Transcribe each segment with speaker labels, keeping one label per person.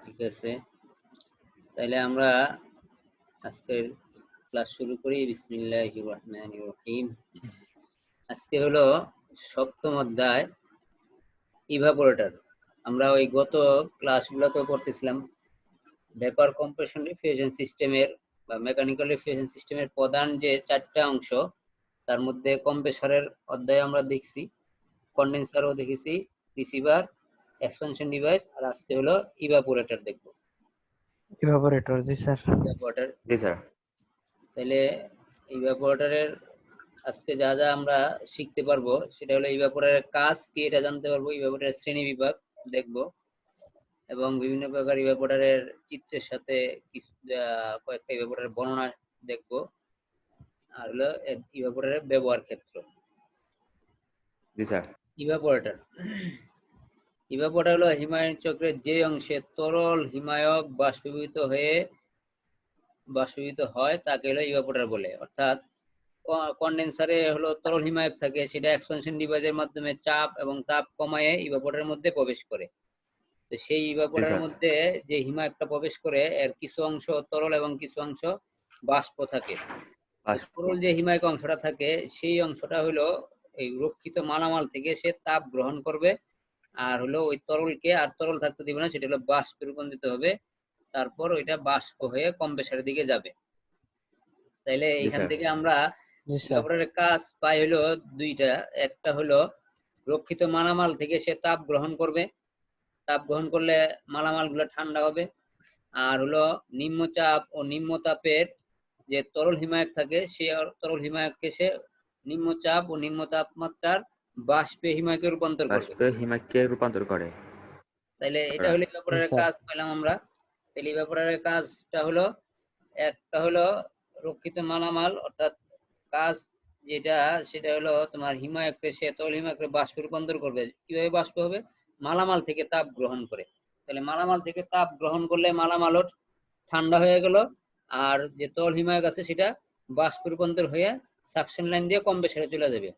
Speaker 1: ঠিক আছে, তাহলে আমরা আজকের ক্লাস শুরু করি। বিসমিল্লাহির রহমানির রহিম। আজকে হলো সপ্তম অধ্যায় ইভাপোরেটর। আমরা ওই গত ক্লাসগুলোতে পড়তেছিলাম ভেপার কম্প্রেশন রেফ্রিজারেশন সিস্টেমের বা মেকানিক্যাল রেফ্রিজারেশন সিস্টেমের প্রধান যে চারটা অংশ, তার মধ্যে কম্প্রেসরের অধ্যায় আমরা দেখছি, কন্ডেন্সারও দেখেছি, রিসিভার, এক্সপানশন ডিভাইস, আর আজকে হলো ইভাপোরেটর দেখবো।
Speaker 2: ইভাপোরেটর, জি স্যার।
Speaker 1: ইভাপোরেটর,
Speaker 3: জি স্যার।
Speaker 1: তাহলে ইভাপোরেটরের আজকে যা যা আমরা শিখতে পারবো সেটা হলো ইভাপোরেটরের কাজ কি এটা জানতে পারবো, ইভাপোরেটরের শ্রেণী বিভাগ দেখবো, এবং বিভিন্ন প্রকার ইভাপোরেটরের চিত্রের সাথে কিছু কয়েকটা ইভাপোরেটরের বর্ণনা দেখবো, আর হলো ইভাপোরেটরের ব্যবহার ক্ষেত্র।
Speaker 3: জি স্যার।
Speaker 1: ইভাপোরেটর হলো হিমায়ন চক্রের যে অংশে তরল হিমায়ক বাষ্পীভূত হয় তাকে হলো ইভাপোরেটর বলে। অর্থাৎ কন্ডেন্সারে হলো তরল হিমায়ক থাকে, সেটা এক্সপানশন ডিভাইসের মাধ্যমে চাপ এবং তাপ কমায়ে ইভাপোরেটরের মধ্যে প্রবেশ করে। তো সেই ইভাপোরেটরের মধ্যে যে হিমায়কটা প্রবেশ করে এর কিছু অংশ তরল এবং কিছু অংশ বাষ্প থাকে। তরল যে হিমায়ক অংশটা থাকে সেই অংশটা হলো এই রক্ষিত মালামাল থেকে সে তাপ গ্রহণ করবে, আর হলো ওই তরলকে আর তরল থাকতে দিবে না, সেটা হলো বাষ্পে রূপান্তরিত হবে, তারপর ওইটা বাষ্প হয়ে কম্প্রেসরের দিকে যাবে। তাইলে এখান থেকে আমরা ইভাপোরেটরের কাজ পাই হলো দুইটা। একটা হলো রক্ষিত মালামাল থেকে সে তাপ গ্রহণ করবে, তাপ গ্রহণ করলে মালামাল গুলো ঠান্ডা হবে, আর হলো নিম্নচাপ ও নিম্নতাপের যে তরল হিমায়ক থাকে সেই তরল হিমায়ককে সে নিম্নচাপ ও নিম্ন তাপমাত্রার বাষ্পে হিমায়কে রূপান্তর করে। তাইলে এটা হলো ইভাপোরেটরের কাজ পেলাম আমরা। তাহলে ইভাপোরেটরের কাজটা হলো, একটা হলো রক্ষিত মালামাল, অর্থাৎ কাজ যেটা সেটা হলো তোমার হিমায়ককে সে তরল হিমায়ককে বাষ্পে রূপান্তর করবে। কিভাবে বাষ্প হবে? মালামাল থেকে তাপ গ্রহণ করে। তাহলে মালামাল থেকে তাপ গ্রহণ করলে মালামালও ঠান্ডা হয়ে গেল, আর যে তরল হিমায়ক আছে সেটা বাষ্পে রূপান্তর হয়ে সাকশন লাইন দিয়ে কম্প্রেসরে চলে যাবে।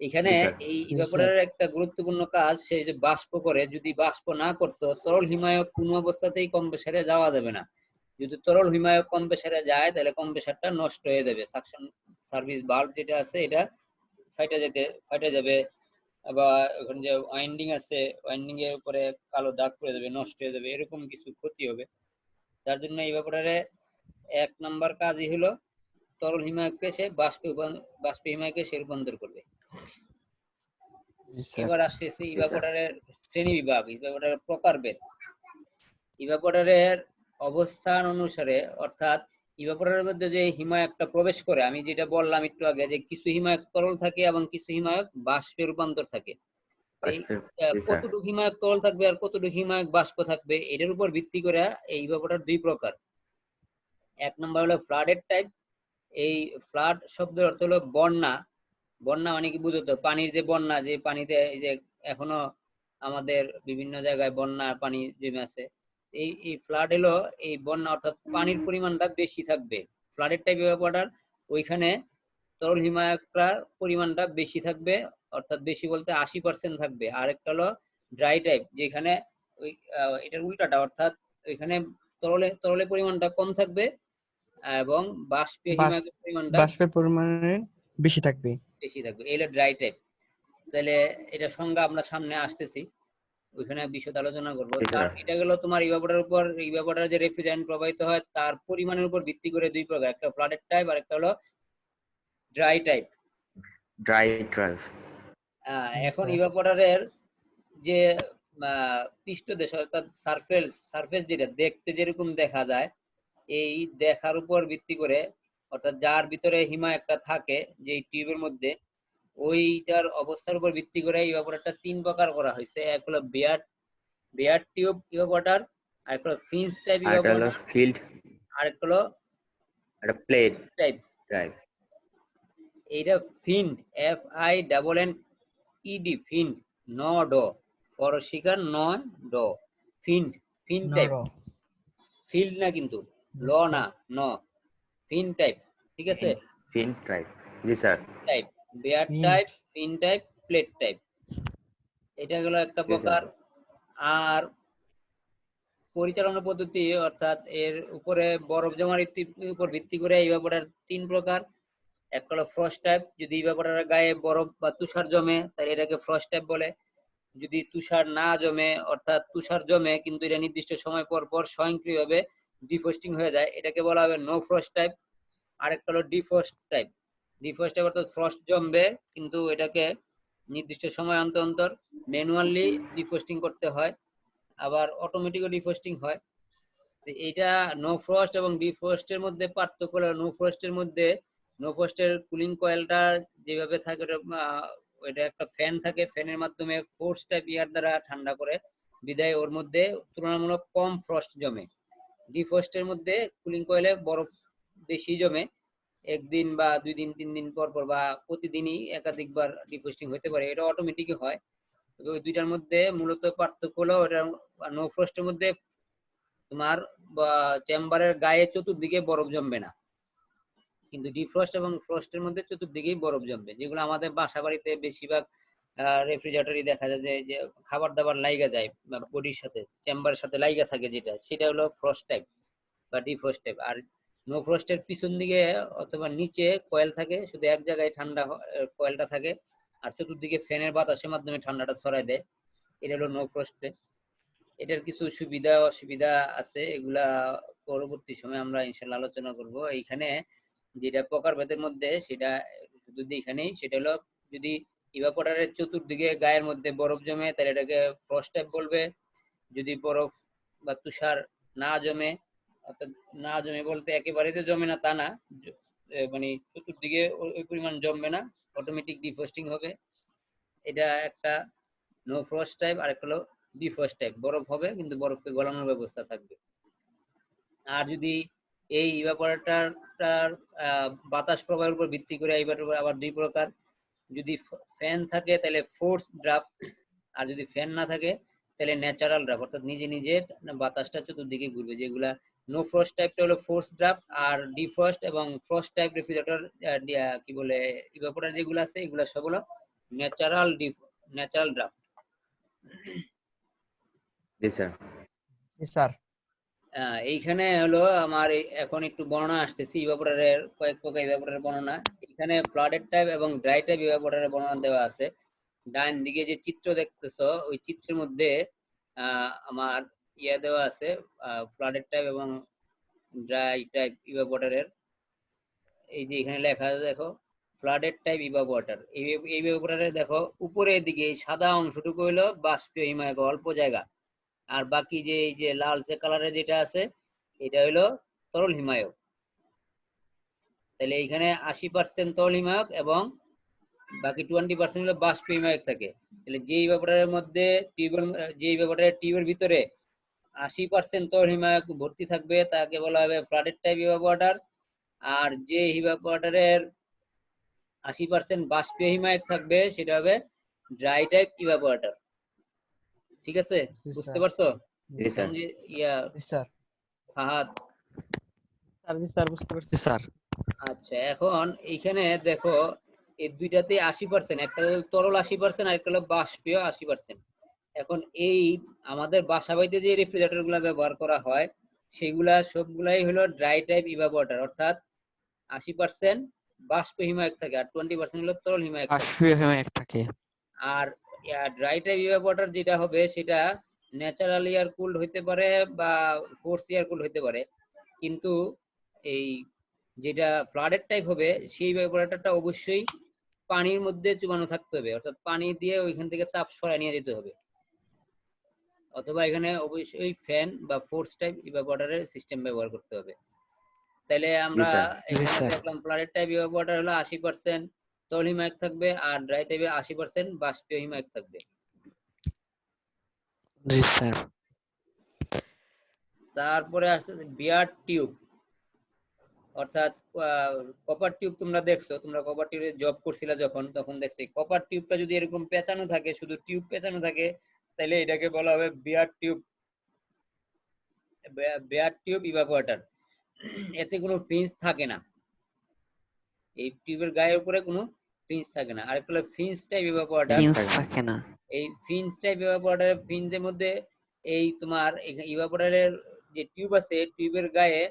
Speaker 1: এখানে এই ইভাপোরেটরের একটা গুরুত্বপূর্ণ কাজ, সে যে বাষ্প করে, যদি বাষ্প না করতো তরল হিমায়ক কোনো অবস্থাতেই কম্প্রেসরে যাওয়া যাবে না। যদি তরল হিমায়ক কম্প্রেসরে যায় তাহলে কম্প্রেসরটা নষ্ট হয়ে যাবে, সাকশন সার্ভিস ভালভ যেটা আছে এটা ফাইটে যাবে, বা ওখানে যে ওয়াইন্ডিং আছে ওয়াইন্ডিং এর উপরে কালো দাগ পড়ে যাবে, নষ্ট হয়ে যাবে, এরকম কিছু ক্ষতি হবে। যার জন্য ইভাপোরেটরে এক নাম্বার কাজই হলো তরল হিমায়ককে সে বাষ্প হিমায়কে সে রূপান্তর করবে। এবার আসছে ইভাপোরেটরের শ্রেণী বিভাগ, ইভাপোরেটরের প্রকারভেদ। ইভাপোরেটরের অবস্থান অনুসারে, অর্থাৎ ইভাপোরেটরের মধ্যে যে হিমায়কটা প্রবেশ করে, আমি যেটা বললাম একটু আগে যে কিছু হিমায়ক তরল থাকে এবং কিছু হিমায়ক বাষ্পে রূপান্তর থাকে। কতটুকু হিমায়ক তরল থাকবে আর কতটুকু হিমায়ক বাষ্প থাকবে এটার উপর ভিত্তি করে এই ইভাপোরেটর দুই প্রকার। এক নম্বর হলো ফ্লাডেড টাইপ। এই ফ্লাড শব্দের অর্থ হলো বন্যা। বন্যা মানে কি বুঝতো? পানির যে বন্যা, যে পানিতে এই যে এখনো আমাদের বিভিন্ন জায়গায় বন্যা পানি জমে আছে, এই ফ্লাড হলো এই বন্যা, অর্থাৎ পানির পরিমাণটা বেশি থাকবে। ফ্লাডের টাইপ ওয়াটার, ওইখানে তরল হিমায়কটার পরিমাণটা বেশি থাকবে, অর্থাৎ বেশি বলতে 80% থাকবে। আর একটা হলো ড্রাই টাইপ, যেখানে ওই এটার উল্টাটা, অর্থাৎ ওইখানে তরলের পরিমাণটা কম থাকবে এবং বাষ্পের পরিমাণে
Speaker 2: বেশি থাকবে।
Speaker 1: এই হলো ড্রাই টাইপ। তাহলে এটা সংজ্ঞা আমরা সামনে আসতেছি, ওইখানে বিশদ আলোচনা করব। তার এটা গেল তোমার ইভাপোরেটরের উপর, ইভাপোরেটরে যে রেফ্রিজারেন্ট প্রবাহিত হয় তার পরিমাণের উপর ভিত্তি করে দুই প্রকার, একটা ফ্লাডেড টাইপ আর একটা হলো ড্রাই টাইপ। এখন ইভাপোরেটরের যে পৃষ্ঠদেশ, অর্থাৎ সারফেস যেটা দেখতে যেরকম দেখা যায়, এই দেখার উপর ভিত্তি করে, অর্থাৎ যার ভিতরে হিমায়কটা থাকে যে টিউবের মধ্যে, ওইটার অবস্থার উপর ভিত্তি করে ইভাপোরেটরটা তিন প্রকার করা হয়েছে। এক হলো বেয়ার টিউব ইভাপোরেটর, আর একটা হলো ফিন্স টাইপ ইভাপোরেটর, আর একটা হলো প্লেট টাইপ। এইটা ফিন্ড, FINNED, ফিন্ড, ন ড, ফরশিকার নয় ড, ফিন্ড টাইপ, ফিল্ড না কিন্তু, ল না, ন, ফিন টাইপ। ঠিক আছে,
Speaker 3: ফিন টাইপ, জি স্যার।
Speaker 1: টাইপ, বেয়ার টাইপ, ফিন টাইপ, প্লেট টাইপ, এটা হলো একটা প্রকার। আর পরিচালনা পদ্ধতি অর্থাৎ এর উপরে বরফ জমার উপর ভিত্তি করে ইভাপোরেটর 3 প্রকার। একটা হলো ফ্রস্ট টাইপ, যদি ইভাপোরেটরের গায়ে বরফ বা তুষার জমে তাহলে এটাকে ফ্রস্ট টাইপ বলে। যদি তুষার না জমে অর্থাৎ তুষার জমে কিন্তু এটা নির্দিষ্ট সময় পর পর স্বয়ংক্রিয়ভাবে ডিফ্রস্টিং হয়ে যায়, এটাকে বলা হবে নো ফ্রস্ট টাইপ। আরেকটা হলো ডিফ্রস্ট টাইপ। ডিফ্রস্ট টাইপ অর্থাৎ ফ্রস্ট জমবে কিন্তু এটাকে নির্দিষ্ট সময় অন্তর অন্তর ম্যানুয়ালি ডিফ্রস্টিং করতে হয়, আবার অটোমেটিকও ডিফ্রস্টিং হয়। এইটা নো ফ্রস্ট এবং ডিফ্রস্টের মধ্যে পার্থক্য হলো নো ফ্রস্টের কুলিং কয়েলটা যেভাবে থাকে ওটা একটা ফ্যান থাকে, ফ্যানের মাধ্যমে ফোর্স টাইপ এয়ার দ্বারা ঠান্ডা করে বিদায় ওর মধ্যে তুলনামূলক কম ফ্রস্ট জমে। ডিফ্রস্টের মধ্যে কুলিং কয়েলে বরফ বেশি জমে, একদিন বা 2 দিন 3 দিন পর পর বা প্রতিদিনই একাধিকবার ডিফ্রস্টিং হতে পারে, এটা অটোমেটিকই হয়। তবে ওই দুইটার মধ্যে মূলত পার্থক্য হলো ওটা নো ফ্রস্টের মধ্যে তোমার চেম্বারের গায়ে চতুর্দিকে বরফ জমবে না, কিন্তু ডিফ্রস্ট এবং ফ্রস্টের মধ্যে চতুর্দিকেই বরফ জমবে, যেগুলো আমাদের বাসা বাড়িতে বেশিরভাগ রেফ্রিজারেটরই দেখা যায় যে খাবার দাবার লাইগা যায় বডির সাথে, চেম্বারের সাথে লাইগা থাকে, যেটা সেটা হলো ফ্রস্ট টাইপ বা ডিফ্রস্ট টাইপ। আর নো ফ্রস্টের পিছন দিকে অথবা নিচে কয়েল থাকে, শুধু এক জায়গায় ঠান্ডা কয়েলটা থাকে আর চতুর্দিকে ফ্যানের বাতাসের মাধ্যমে ঠান্ডাটা ছড়ায় দেয়, এটা হলো নো ফ্রস্টে। এটার কিছু সুবিধা অসুবিধা আছে, এগুলা পরবর্তী সময় আমরা ইনশাআল্লাহ আলোচনা করব। এইখানে যেটা প্রকারভেদের মধ্যে সেটা শুধু এখানেই, সেটা হলো যদি ইভাপোরেটরের চতুর্দিকে গায়ের মধ্যে বরফ জমে তাহলে এটাকে ফ্রস্ট টাইপ বলবে। যদি বরফ বা তুষার না জমে, অর্থাৎ না জমে বলতে একেবারে তো জমে না তা না, মানে চতুর্দিকে ওই পরিমাণ জমবে না, অটোমেটিক ডিফ্রস্টিং হবে, এটা একটা নো ফ্রস্ট টাইপ। আর একটা হলো ডিফ্রস্ট টাইপ, বরফ হবে কিন্তু বরফকে গলানোর ব্যবস্থা থাকবে। আর যদি এই ইভাপোরেটরটার বাতাস প্রবাহের উপর ভিত্তি করে ইভাপোরেটর আবার 2 প্রকার, যদি ফ্যান থাকে তাহলে ফোর্স ড্রাফট, আর যদি ফ্যান না থাকে তাহলে ন্যাচারাল ড্রাফট, অর্থাৎ নিজে নিজে বাতাসটা চতুর্দিকে ঘুরবে। যেগুলা নো ফ্রস্ট টাইপটা হলো ফোর্স ড্রাফট, আর ডিফ্রস্ট এবং ফ্রস্ট টাইপ রেফ্রিজারেটর কি বলে ইভাপোরেটর যেগুলো আছে এগুলা সব হলো ন্যাচারাল ড্রাফট।
Speaker 3: জি স্যার।
Speaker 2: জি স্যার।
Speaker 1: এইখানে হলো আমার এখন একটু বর্ণনা আসতেছি ইভাপোরেটরের, কয়েক প্রকার ইভাপোরেটরের বর্ণনা। এখানে ফ্লাডেড টাইপ এবং ড্রাই টাইপ ইভাপোরেটরের বর্ণনা দেওয়া আছে। ডান দিকে যে চিত্র দেখতেছো ওই চিত্রের মধ্যে আমার দেওয়া আছে ফ্লাডেড টাইপ এবং ড্রাই টাইপ ইভাপোরেটরের। এই যে এখানে লেখা আছে দেখো, ফ্লাডেড টাইপ ইভাপোরেটর। এই ইভাপোরেটরে দেখো উপরের দিকে এই সাদা অংশটুকু হলো বাষ্পীয় হিমায়ক, অল্প জায়গা, আর বাকি যে এই যে লালচে কালারের যেটা আছে এটা হলো তরল হিমায়ক। তাহলে এইখানে 80% তরল হিমায়ক এবং বাকি 20% হলো বাষ্প হিমায়ক থাকে। তাহলে যে ইভাপোরেটরের মধ্যে টিউবের ভিতরে 80% তরল হিমায়ক ভর্তি থাকবে তাকে বলা হবে ফ্লাডেড টাইপ ইভাপোরেটর। আর যে ইভাপোরেটরের 80% বাষ্পীয় হিমায়ক থাকবে সেটা হবে ড্রাই টাইপ ইভাপোরেটর। ঠিক আছে, বুঝতে পারছো?
Speaker 3: জি স্যার।
Speaker 2: জি স্যার।
Speaker 1: ফাহাদ,
Speaker 2: জি স্যার, বুঝতে পারছি স্যার।
Speaker 1: আচ্ছা এখন এইখানে দেখো এই দুইটাতে 80%, একটা হলো তরল 80% আর একটা হলো বাষ্পীয় 80%। এখন এই আমাদের বাসা বাড়িতে যে রেফ্রিজারেটর গুলা ব্যবহার করা হয় সেগুলা সবগুলাই হলো ড্রাই টাইপ ইভাপোরেটর, অর্থাৎ 80% বাষ্প হিমায়ক থাকে আর 20% হলো তরল হিমায়ক থাকে।
Speaker 2: বাষ্পীয় হিমায়ক থাকে।
Speaker 1: আর ড্রাই টাইপ ইভাপোরেটর যেটা হবে সেটা ন্যাচারাল এয়ার কুলড হইতে পারে বা ফোর্স এয়ার কুলড হইতে পারে, কিন্তু এই যেটা ফ্লাডেড টাইপ হবে সেই ইভাপোরেটরটা অবশ্যই পানির মধ্যে চুবানো থাকতে হবে, অর্থাৎ পানি দিয়ে ওইখান থেকে তাপ সরায় নিয়ে যেতে হবে, অথবা এখানে অবশ্যই ফ্যান বা ফোর্স টাইপ ইভাপোরেটরের সিস্টেম ব্যবহার করতে হবে। তাহলে আমরা
Speaker 3: স্যার।
Speaker 1: এখানে
Speaker 2: স্যার।
Speaker 1: দেখলাম ফ্লাডেড টাইপ ইভাপোরেটর হলো 80% তরল হিমায়ক থাকবে আর ড্রাই টাইপে 80% বাষ্পীয় হিমায়ক থাকবে।
Speaker 2: জি স্যার।
Speaker 1: তারপরে আসছে বিয়ার টিউব, অর্থাৎ কপার টিউব। তোমরা দেখছো, তোমরা কপার টিউবে জব করছিলা যখন, তখন দেখছি কপার টিউবটা যদি এরকম পেঁচানো থাকে, শুধু টিউব পেঁচানো থাকে, তাহলে এটাকে বলা হবে বিয়ার টিউব। বিয়ার টিউব ইভাপোরেটর, এতে কোনো ফিন্স থাকে না, এই টিউবের গায়ের উপরে কোনো ফিন্স থাকে না। আর একটা হলো ফিন্স টাইপ ইভাপোরেটর।
Speaker 2: ফিন্স থাকে না।
Speaker 1: এই ফিন্স টাইপ ইভাপোরেটর, ফিন্সের মধ্যে এই তোমার ইভাপোরেটরের যে টিউব আছে টিউবের গায়ে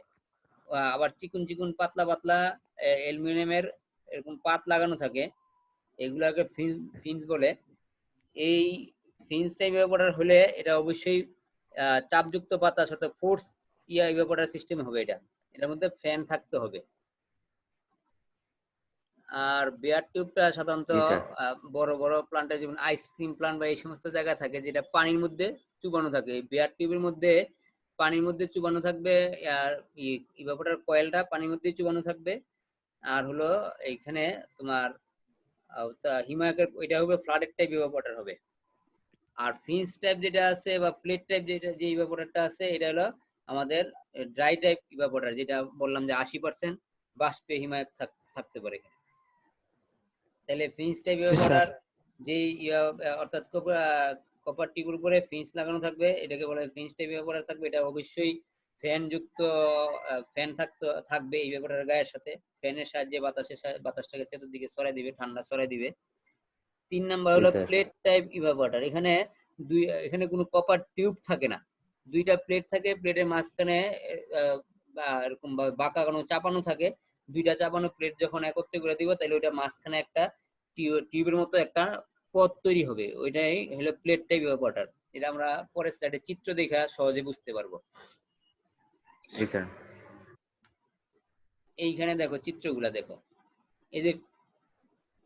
Speaker 1: আবার চিকন চিকন পাতলা পাতলা অ্যালুমিনিয়ামের এরকম পাত লাগানো থাকে, এগুলাকে ফিন্স বলে। এই ফিন্স টাইপ ইভাপোরেটর হলে এটা অবশ্যই চাপযুক্ত বাতাস অর্থাৎ ফোর্স ইভাপোরেটর সিস্টেম হবে। এটার মধ্যে ফ্যান থাকতে হবে। আর বেয়ার টিউবটা সাধারণত
Speaker 3: জি স্যার।
Speaker 1: বড় বড় প্লান্টে যেমন আইসক্রিম প্লান্ট বা এই সমস্ত জায়গায় থাকে, যেটা পানির মধ্যে চুবানো থাকে। এই বেয়ার টিউবের মধ্যে পানির মধ্যে চুবানো থাকবে, আর ইভাপোরেটর কয়েলটা পানির মধ্যে চুবানো থাকবে। আর হলো এইখানে তোমার হিমায়কের এটা হবে ফ্লাডেড টাইপ ইভাপোরেটর হবে। আর ফিন্স টাইপ যেটা আছে বা প্লেট টাইপ যেটা যে ইভাপোরেটরটা আছে এটা হলো আমাদের ড্রাই টাইপ ইভাপোরেটর, যেটা বললাম যে 80% বাষ্পে হিমায়ক থাকতে পারে এখানে। তাহলে ফিন্স টাইপ
Speaker 2: জি স্যার।
Speaker 1: ইভাপোরেটর যে অর্থাৎ কপার টিউবের উপরে ফিন্স লাগানো থাকবে, এটাকে বলা হয় ফিন্স টাইপ ইভাপোরেটর থাকবে। এটা অবশ্যই ফ্যান যুক্ত ফ্যান থাকবে এই ইভাপোরেটরের গায়ের সাথে। ফ্যানের সাহায্যে বাতাসটাকে চতুর্দিকে ছড়াই দিবে, ঠান্ডা ছড়াই দিবে। 3 নাম্বার
Speaker 3: জি
Speaker 1: হলো
Speaker 3: স্যার।
Speaker 1: Plate type evaporator. এখানে কোনো কপার টিউব থাকে না, দুইটা প্লেট থাকে, প্লেটের মাঝখানে এরকম ভাবে বাঁকা কোনো চাপানো থাকে। দুইটা চাপানো প্লেট যখন একত্রে করে দিব, তাহলে ওইটা মাঝখানে একটা টিউবের মতো একটা পথ তৈরি হবে, ওইটাই হলো প্লেট টাইপ ইভাপোরেটর। এটা আমরা পরের স্লাইডে চিত্র দেখা সহজে বুঝতে পারবো।
Speaker 3: জি স্যার।
Speaker 1: এইখানে দেখো চিত্রগুলা দেখো, এই যে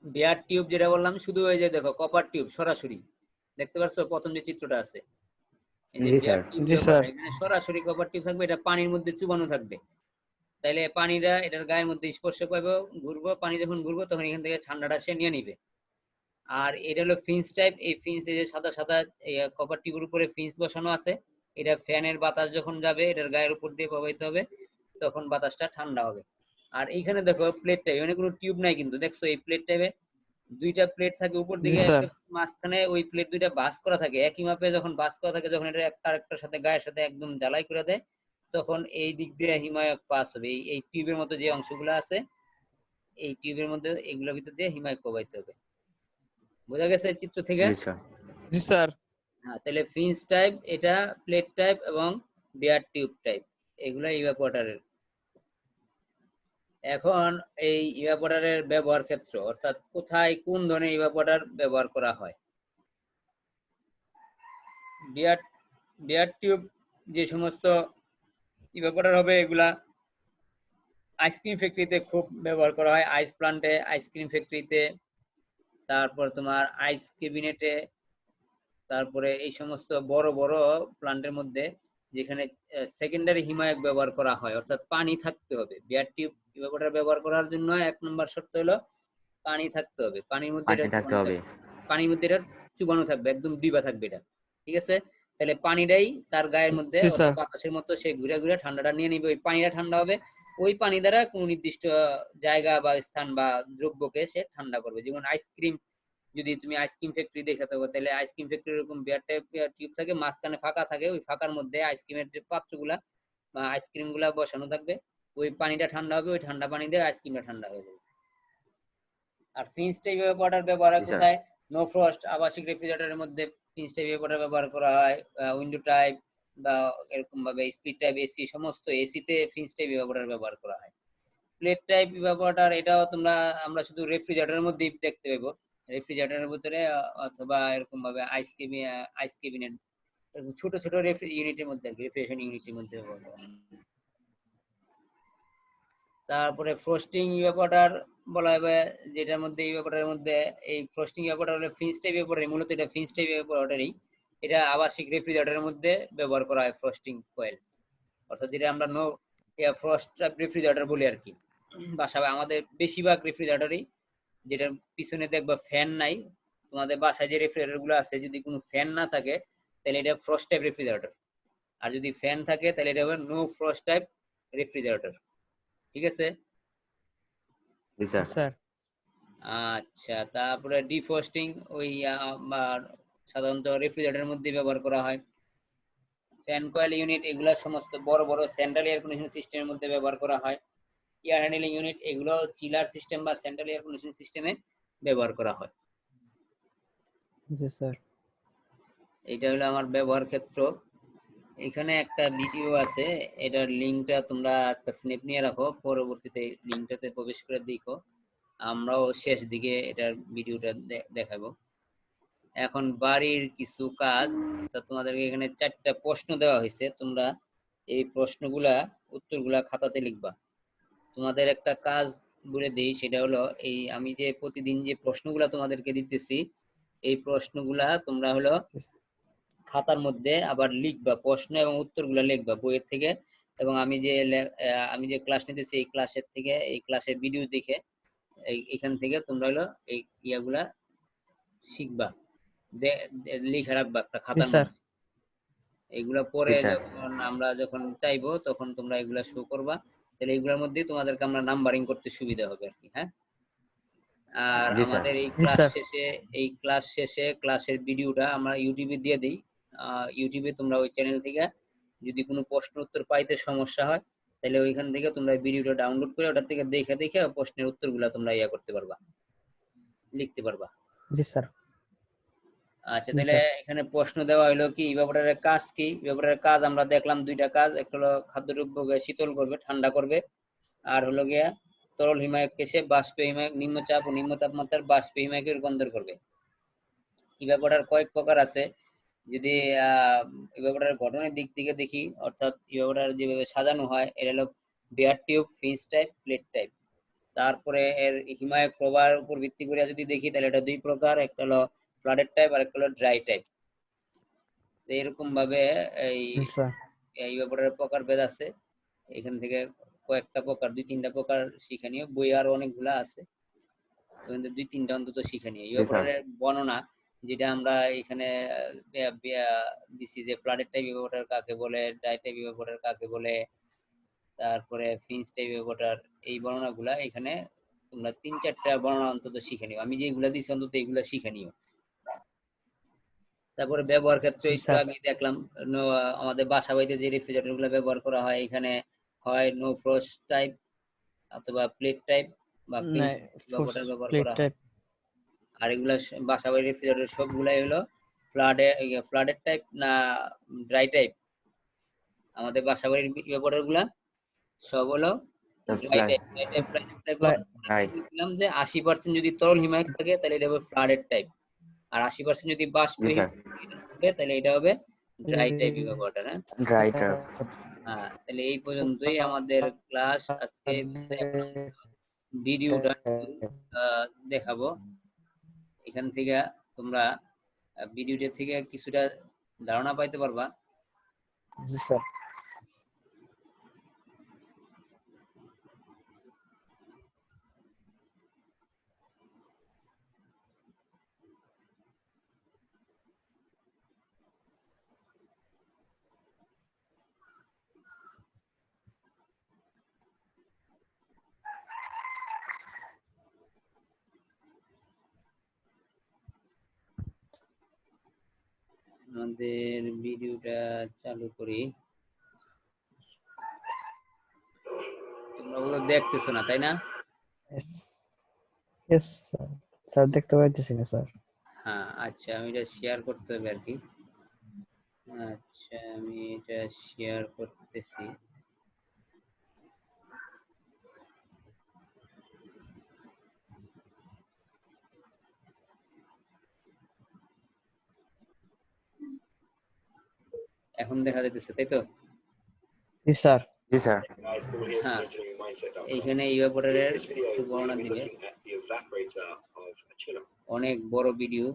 Speaker 1: বেয়ার টিউব যেটা বললাম, শুধু এই যে দেখো কপার টিউব সরাসরি দেখতে পাচ্ছ, প্রথম যে চিত্রটা আছে এই যে
Speaker 3: জি
Speaker 1: বেয়ার
Speaker 3: স্যার।
Speaker 1: টিউব
Speaker 2: জি স্যার।
Speaker 1: এখানে সরাসরি কপার টিউব থাকবে, এটা পানির মধ্যে চুবানো থাকবে। তাইলে পানিটা এটার গায়ের মধ্যে স্পর্শ পাবে, ঘুরবো, পানি যখন ঘুরবো তখন এখান থেকে ঠান্ডাটা সে নিয়ে নিবে। আর এটা হলো ফিন্স টাইপ। এই ফিন্স এই যে সাদা সাদা কপার টিউবের উপরে ফিন্স বসানো আছে, এটা ফ্যানের বাতাস যখন যাবে এটার গায়ের উপর দিয়ে প্রবাহিত হবে, তখন বাতাসটা ঠান্ডা হবে। আর এইখানে দেখো প্লেট টাইপ, এখানে কোনো টিউব নাই কিন্তু, দেখছো এই প্লেট টাইপে দুইটা প্লেট থাকে উপর
Speaker 2: জি
Speaker 1: দিকে,
Speaker 2: স্যার।
Speaker 1: একটা মাঝখানে ওই প্লেট দুইটা বাস করা থাকে একই মাপে। যখন বাস করা থাকে, যখন এটা একটা আরেকটার সাথে গায়ের সাথে একদম জ্বালাই করে দেয়, তখন এই দিক দিয়ে হিমায়ক পাস হবে। এই টিউবের মতো যে অংশগুলো আছে, এই টিউবের মধ্যে এগুলোর ভিতর দিয়ে হিমায়ক প্রবাহিত হবে। বোঝা গেছে চিত্র থেকে?
Speaker 3: জি স্যার।
Speaker 2: জি স্যার।
Speaker 1: হ্যাঁ, তাহলে ফিন্স টাইপ, এটা প্লেট টাইপ এবং বেয়ার টিউব টাইপ, এগুলা ইভাপোরেটরের। এখন এই ইভাপোরেটরের ব্যবহার ক্ষেত্র, অর্থাৎ কোথায় কোন ধরনের ইভাপোরেটর ব্যবহার করা হয়। বিয়ার বিয়ার টিউব যে সমস্ত ইভাপোরেটর হবে, এগুলা আইসক্রিম ফ্যাক্টরিতে খুব ব্যবহার করা হয়, আইস প্লান্টে, আইসক্রিম ফ্যাক্টরিতে, তারপর তোমার আইস ক্যাবিনেটে, তারপরে এই সমস্ত বড় বড় প্লান্টের মধ্যে যেখানে সেকেন্ডারি হিমায়ক ব্যবহার করা হয়, অর্থাৎ পানি থাকতে হবে। বিয়ার টিউব ইভাপোরেটর ব্যবহার করার জন্য 1 নম্বর শর্ত হলো পানি থাকতে হবে, পানির মধ্যে এটা
Speaker 3: পানি থাকতে
Speaker 1: চুবানো
Speaker 3: হবে।
Speaker 1: থাকবে, পানির মধ্যে এটা চুবানো থাকবে, একদম ডিবা থাকবে এটা। ঠিক আছে? তাহলে পানিটাই তার গায়ের মধ্যে
Speaker 2: জি স্যার।
Speaker 1: অর্থাৎ বাতাসের মতো সে ঘুরে ঘুরে ঠান্ডাটা নিয়ে নিবে, ওই পানিটা ঠান্ডা হবে। ওই পানি দ্বারা কোনো নির্দিষ্ট জায়গা বা স্থান বা দ্রব্যকে সে ঠান্ডা করবে। যেমন আইসক্রিম, যদি তুমি আইসক্রিম ফ্যাক্টরি দেখে থাকো, তাহলে আইসক্রিম ফ্যাক্টরি এরকম বিয়ার টাইপ টিউব থাকে, মাঝখানে ফাঁকা থাকে, ওই ফাঁকার মধ্যে আইসক্রিমের যে পাত্রগুলা বা আইসক্রিম গুলা বসানো থাকবে, ওই পানিটা ঠান্ডা হবে, ওই ঠান্ডা পানি দিয়ে আইসক্রিমটা ঠান্ডা হয়ে যাবে। আর ফিন্স টাইপ ইভাপোরেটর ব্যবহার হয়
Speaker 3: জি স্যার।
Speaker 1: কোথায়? নো ফ্রস্ট আবাসিক রেফ্রিজারেটরের মধ্যে ফিন্স টাইপ ইভাপোরেটর ব্যবহার করা হয়, উইন্ডো টাইপ বা এরকম ভাবে স্পিড টাইপ এসি, সমস্ত এসিতে ফিন্স টাইপ ইভাপোরেটর ব্যবহার করা হয়। প্লেট টাইপ ইভাপোরেটর, এটাও আমরা শুধু রেফ্রিজারেটরের মধ্যেই দেখতে পাবো, রেফ্রিজারেটরের ভিতরে অথবা এরকম ভাবে আইস কেবিনেট, ছোট ছোট ইউনিটের মধ্যে আর কি, রেফ্রিজারেশন ইউনিটের মধ্যে ব্যবহার করা হয়। তারপরে ফ্রস্টিং ইভাপোরেটর বলা হবে, যেটার মধ্যে ইভাপোরেটরের মধ্যে এই ফ্রস্টিং ইভাপোরেটর হলো ফিন্স টাইপ ইভাপোরেটর, মূলত এটা ফিন্স টাইপ ইভাপোরেটরই। এটা আবাসিক রেফ্রিজারেটরের মধ্যে ব্যবহার করা হয় ফ্রস্টিং কয়েল, অর্থাৎ যেটা আমরা নো ফ্রস্ট রেফ্রিজারেটর বলি আর কি। বাসায় আমাদের বেশিরভাগ রেফ্রিজারেটরই, যেটার পিছনে দেখবা ফ্যান নাই, তোমাদের বাসায় যে রেফ্রিজারেটর গুলো আছে যদি কোনো ফ্যান না থাকে, তাহলে এটা ফ্রস্ট টাইপ রেফ্রিজারেটর। আর যদি ফ্যান থাকে তাহলে এটা হবে নো ফ্রস্ট টাইপ রেফ্রিজারেটর। ঠিক আছে?
Speaker 3: জি
Speaker 2: জি
Speaker 3: স্যার।
Speaker 2: স্যার।
Speaker 1: আচ্ছা, তারপরে ডিফ্রস্টিং, ওই সাধারণত রেফ্রিজারেটরের মধ্যে ব্যবহার করা হয়। ফ্যান কয়েল ইউনিট, এগুলা সমস্ত বড় বড় সেন্ট্রাল এয়ার কন্ডিশন সিস্টেমের মধ্যে ব্যবহার করা হয়। এয়ার হ্যান্ডলিং ইউনিট, এগুলো চিলার সিস্টেম বা সেন্ট্রাল এয়ার কন্ডিশন সিস্টেমে ব্যবহার করা হয়।
Speaker 2: জি স্যার।
Speaker 1: এইটা হলো আমার ব্যবহার ক্ষেত্র। এখানে একটা ভিডিও আছে, এটার লিংকটা তোমরা একটা স্ন্যাপ নিয়ে রাখো, পরবর্তীতে লিংকটাতে প্রবেশ করে দেখো। আমরাও শেষ দিকে এটার ভিডিওটা দেখাবো। এখন বাড়ির কিছু কাজ, তা তোমাদেরকে এখানে 4টা প্রশ্ন দেওয়া হয়েছে, তোমরা এই প্রশ্নগুলা উত্তরগুলা খাতাতে লিখবা। তোমাদের একটা কাজ বলে দেই, সেটা হলো এই আমি যে প্রতিদিন যে প্রশ্নগুলা তোমাদেরকে দিতেছি, এই প্রশ্নগুলা তোমরা হলো খাতার মধ্যে আবার লিখবা, প্রশ্ন এবং উত্তরগুলা লিখবা বইয়ের থেকে, এবং আমি যে ক্লাস নিতেছি এই ক্লাসের থেকে, এই ক্লাসের ভিডিও দেখে এখান থেকে তোমরা হলো এই ইয়াগুলা শিখবা, লিখে রাখবা একটা
Speaker 2: জি
Speaker 1: খাতার
Speaker 2: স্যার।
Speaker 1: মধ্যে। এগুলা পরে
Speaker 3: জি স্যার।
Speaker 1: যখন চাইবো তখন তোমরা এগুলা শো করবা, তাহলে এগুলোর মধ্যে তোমাদেরকে আমরা নাম্বারিং করতে সুবিধা হবে আর কি। হ্যাঁ, আর
Speaker 3: জি স্যার।
Speaker 1: আমাদের
Speaker 2: জি স্যার।
Speaker 1: এই ক্লাস শেষে ক্লাসের ভিডিওটা আমরা ইউটিউবে দিয়ে দিই। ইউটিউবে তোমরা ওই চ্যানেল থেকে যদি কোনো প্রশ্ন উত্তর পাইতে সমস্যা হয়, তাহলে ওইখান থেকে তোমরা ভিডিওটা ডাউনলোড করে ওটার থেকে দেখে দেখে প্রশ্নের উত্তরগুলা তোমরা করতে পারবা, লিখতে পারবা।
Speaker 2: জি স্যার।
Speaker 1: আচ্ছা,
Speaker 2: জি
Speaker 1: তাহলে
Speaker 2: স্যার।
Speaker 1: এখানে প্রশ্ন দেওয়া হলো কি ইভাপোরেটরের কাজ কি। ইভাপোরেটরের কাজ আমরা দেখলাম 2টা কাজ, একটা হলো খাদ্যদ্রব্যকে শীতল করবে, ঠান্ডা করবে, আর হলো গিয়া তরল হিমায়ককে সে বাষ্পীয় হিমায়ক, নিম্নচাপ ও নিম্ন তাপমাত্রার বাষ্পীয় হিমায়কে রূপান্তর করবে। ইভাপোরেটর কয়েক প্রকার আছে। যদি ইভাপোরেটরের গঠনের দিক থেকে দেখি, অর্থাৎ ইভাপোরেটর যেভাবে সাজানো হয়, এটা হলো bare tube, finned type, plate type. তারপরে এর হিমায়ক প্রবাহের উপর ভিত্তি করে যদি দেখি, তাহলে এটা 2 প্রকার, একটা হলো ফ্লাডেড টাইপ আর একটা হলো ড্রাই টাইপ। তো এরকম ভাবে এই
Speaker 2: জি স্যার।
Speaker 1: ইভাপোরেটরের প্রকারভেদ আছে। এখান থেকে কয়েকটা প্রকার, 2-3টা প্রকার শিক্ষণীয়, বই আরো অনেকগুলা আছে, ওখান থেকে 2-3টা অন্তত শিক্ষণীয়।
Speaker 3: জি স্যার।
Speaker 1: ইভাপোরেটরের বর্ণনা যেটা আমরা এখানে দিছি, যে ফ্লাডেড টাইপ ইভাপোরেটর কাকে বলে, ড্রাই টাইপ ইভাপোরেটর কাকে বলে, তারপরে ফিঞ্চ টাইপ ইভাপোরেটর, এই বর্ণনাগুলা এখানে তোমরা 3-4টা বর্ণনা অন্তত শিখে নিও। আমি যেগুলা দিছি অন্তত এগুলা শিখে নিও। তারপরে ব্যবহার ক্ষেত্রে
Speaker 2: জি
Speaker 1: একটু
Speaker 2: স্যার।
Speaker 1: আগে দেখলাম, আমাদের বাসা বাড়িতে যে রেফ্রিজারেটর গুলো ব্যবহার করা হয়, এখানে হয় নো ফ্রস্ট টাইপ অথবা প্লেট টাইপ বা
Speaker 2: না,
Speaker 1: ফিন্স ইভাপোরেটর ব্যবহার
Speaker 2: প্লেট
Speaker 1: করা হয়।
Speaker 2: টাইপ।
Speaker 1: আর এগুলা বাসা বাড়ির রেফ্রিজারেটর সবগুলাই হলো ফ্লাডেড টাইপ না ড্রাই টাইপ। আমাদের বাসা বাড়ির ইভাপোরেটর গুলা সব হলো ড্রাই টাইপ।
Speaker 3: রাইট।
Speaker 1: বলছিলাম যে 80% যদি তরল হিমায়ক থাকে তাহলে এটা হবে ফ্লাডেড টাইপ, আর 80% যদি
Speaker 3: জি
Speaker 1: বাষ্পীয়
Speaker 3: স্যার।
Speaker 1: থাকে তাহলে এটা হবে ড্রাই টাইপ ইভাপোরেটর। হ্যাঁ,
Speaker 3: রাইট।
Speaker 1: তাহলে এই পর্যন্তই আমাদের ক্লাস আজকে। এখন ভিডিওটা দেখাবো, এখান থেকে তোমরা ভিডিওটা থেকে কিছুটা ধারণা পাইতে পারবা।
Speaker 2: জি স্যার।
Speaker 1: আমাদের ভিডিওটা চালু করি। তোমরা ওগুলো দেখতেছো না, তাই না?
Speaker 2: Yes sir. স্যার দেখতে পাইতেছি না স্যার।
Speaker 1: হ্যাঁ, আচ্ছা, আমি এটা শেয়ার করতে হবে আর কি। আচ্ছা, আমি এটা শেয়ার করতেছি। এখন দেখা যাইতেছে, তাই তো?
Speaker 2: জি স্যার।
Speaker 3: জি স্যার।
Speaker 1: হ্যাঁ, এইখানে ইভাপোরেটরের একটু বর্ণনা দিবে, অনেক বড় video.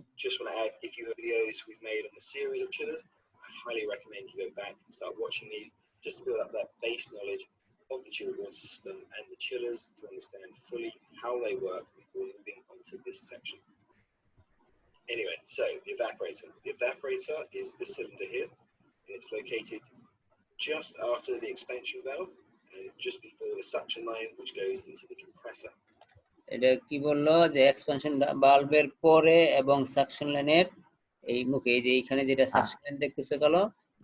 Speaker 4: of the chilled water system and the chillers to understand fully how they work before moving on to this section. Anyway, so the evaporator. The evaporator is this cylinder here, and it's located just after the expansion valve and just before the suction line, which goes into the compressor.
Speaker 1: এটা কি বললো যে expansion ভালভের পরে এবং suction লাইনের এই মুখে, এই যে এইখানে যেটা সাকশন লাইন দেখতেছো গেল,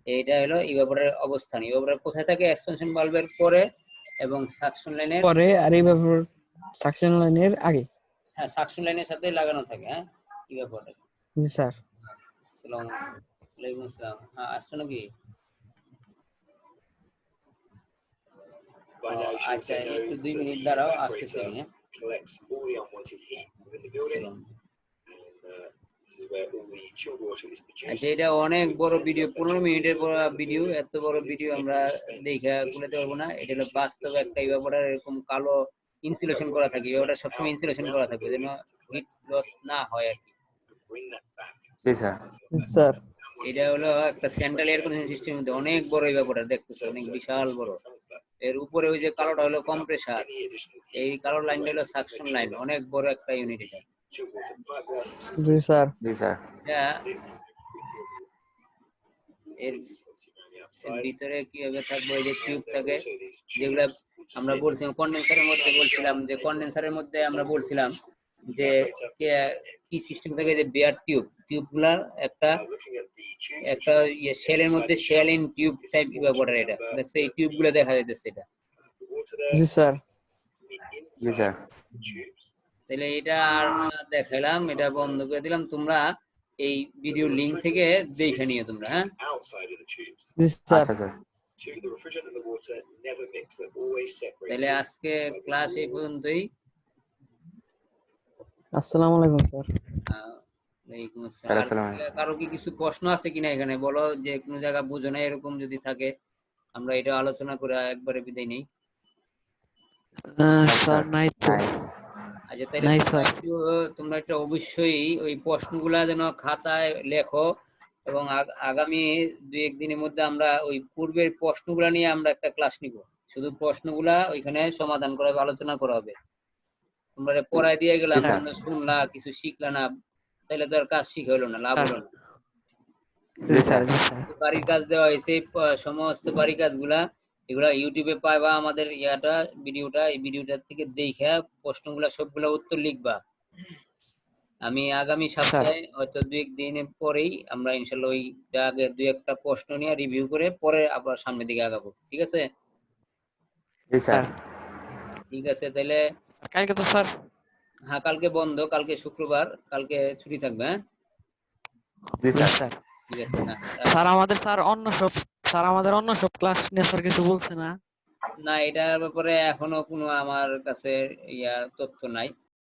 Speaker 1: এইটা হলো ইভাপোরেটরের অবস্থান। ইভাপোরেটর কোথায় থাকে? এক্সপানশন ভালভের পরে এবং সাকশন লাইনের
Speaker 2: পরে, আর এইভাবে সাকশন লাইনের আগে।
Speaker 1: হ্যাঁ, সাকশন লাইনের সাথে লাগানো থাকে। হ্যাঁ, ইভাপোরেটর।
Speaker 2: জি স্যার।
Speaker 1: আসসালামু আলাইকুম। আসসালাম। হ্যাঁ, আসছো নাকি?
Speaker 4: By now, you should
Speaker 1: আচ্ছা
Speaker 4: also know
Speaker 1: একটু
Speaker 4: that
Speaker 1: 2
Speaker 4: the
Speaker 1: মিনিট দাঁড়াও আসতেছি
Speaker 4: evaporator
Speaker 1: আমি, হ্যাঁ
Speaker 4: collects all the unwanted heat within the building,
Speaker 1: চলুন।
Speaker 4: and this is where all the chilled water is produced.
Speaker 1: আচ্ছা এটা অনেক
Speaker 4: So it
Speaker 1: বড়
Speaker 4: sends
Speaker 1: video,
Speaker 4: off that
Speaker 1: 15
Speaker 4: chilled
Speaker 1: মিনিটের
Speaker 4: water around the
Speaker 1: video,
Speaker 4: building,
Speaker 1: এত
Speaker 4: so
Speaker 1: বড়
Speaker 4: we need
Speaker 1: video
Speaker 4: to make
Speaker 1: আমরা
Speaker 4: use spend.
Speaker 1: দেখা
Speaker 4: This
Speaker 1: গুলাতে পারবো না।
Speaker 4: machine
Speaker 1: এটা হলো
Speaker 4: produces
Speaker 1: বাস্তব
Speaker 4: this
Speaker 1: একটা
Speaker 4: chilled
Speaker 1: ইভাপোরেটর
Speaker 4: water.
Speaker 1: এরকম কালো ইনসুলেশন
Speaker 4: That
Speaker 1: করা
Speaker 4: water
Speaker 1: থাকে,
Speaker 4: gets
Speaker 1: ওটা
Speaker 4: sent
Speaker 1: সবসময়
Speaker 4: out
Speaker 1: ইনসুলেশন
Speaker 4: around
Speaker 1: করা
Speaker 4: the
Speaker 1: থাকবে যেন
Speaker 4: building to
Speaker 1: heat
Speaker 4: collect
Speaker 1: loss
Speaker 4: nutrients
Speaker 1: না হয় আর কি।
Speaker 4: and bring that back.
Speaker 3: জি স্যার।
Speaker 2: জি স্যার।
Speaker 1: এটা হলো একটা সেন্ট্রাল এয়ার কন্ডিশন সিস্টেমের মধ্যে অনেক বড় ইভাপোরেটর দেখতেছো, অনেক বিশাল বড়। এর উপরে ওই যে কালোটা হলো কম্প্রেসার, এই কালো লাইনটা হলো সাকশন লাইন, অনেক বড় একটা ইউনিট এটা।
Speaker 2: জি স্যার।
Speaker 3: জি স্যার।
Speaker 1: এটা এর ভিতরে কিভাবে থাকবে, ওই যে টিউব থাকে যেগুলা আমরা বলছিলাম কন্ডেন্সারের মধ্যে, বলছিলাম যে কন্ডেন্সারের মধ্যে আমরা বলছিলাম যে কি সিস্টেম থাকে, যে বেয়ার টিউবগুলা একটা শেলের মধ্যে shell in tube type evaporator. এটা দেখছো এই টিউবগুলো দেখা যাইতেছে এটা।
Speaker 2: জি স্যার।
Speaker 3: জি স্যার।
Speaker 1: তাহলে এটা আর না দেখাইলাম, এটা বন্ধ করে দিলাম। তোমরা এই ভিডিও লিংক থেকে দেখে নিও তোমরা, হ্যাঁ
Speaker 2: জি স্যার।
Speaker 3: আচ্ছা স্যার।
Speaker 1: তাহলে আজকে ক্লাস এই পর্যন্তই।
Speaker 2: আসসালামু আলাইকুম স্যার।
Speaker 1: ওয়ালাইকুম আসসালাম।
Speaker 3: স্যার
Speaker 1: আর
Speaker 3: আসসালামু
Speaker 1: কারো কি কিছু প্রশ্ন আছে কিনা এখানে বলো, যে কোনো জায়গা বুঝো না এরকম যদি থাকে, আমরা এটা আলোচনা করে একবারে বিদায় নেই।
Speaker 2: স্যার নাই তো।
Speaker 1: আচ্ছা তাহলে
Speaker 2: নাই স্যার।
Speaker 1: তোমরা একটু অবশ্যই ওই প্রশ্নগুলা যেন খাতায় লেখো, এবং আগামী 2-1 দিনের মধ্যে আমরা ওই পূর্বের প্রশ্নগুলা নিয়ে আমরা একটা ক্লাস নিব। শুধু প্রশ্নগুলা ওইখানে সমাধান করা হবে, আলোচনা করা হবে। তোমরা পড়ায় দিয়ে গেলাম,
Speaker 3: জি স্যার।
Speaker 1: তোমরা শুনলা কিছু শিখলা না, তাহলে তো আর কাজ শিখা হলো না, লাভ হলো না।
Speaker 3: জি স্যার।
Speaker 1: বাড়ির কাজ দেওয়া হয়েছে, সমস্ত বাড়ির কাজগুলা এগুলা ইউটিউবে পাইবা, আমাদের ভিডিওটা, এই ভিডিওটা থেকে দেখা প্রশ্নগুলা সবগুলা উত্তর লিখবা। আমি আগামী সপ্তাহে হয়তো 2-1 দিনের পরেই আমরা ইনশাআল্লাহ ওইটা আগে 2-1টা প্রশ্ন নিয়ে রিভিউ করে পরে আবার সামনের দিকে আগাবো, ঠিক আছে?
Speaker 3: জি স্যার।
Speaker 1: ঠিক আছে তাহলে।
Speaker 2: কালকে তো স্যার।
Speaker 1: হ্যাঁ কালকে বন্ধ, কালকে শুক্রবার, কালকে ছুটি থাকবে, হ্যাঁ
Speaker 3: জি স্যার।
Speaker 1: ঠিক আছে। হ্যাঁ
Speaker 2: স্যার আমাদের অন্য সব ক্লাস নিয়ে স্যার কিছু বলছে না।
Speaker 1: না, এটার ব্যাপারে এখনো কোনো আমার কাছে তথ্য নাই।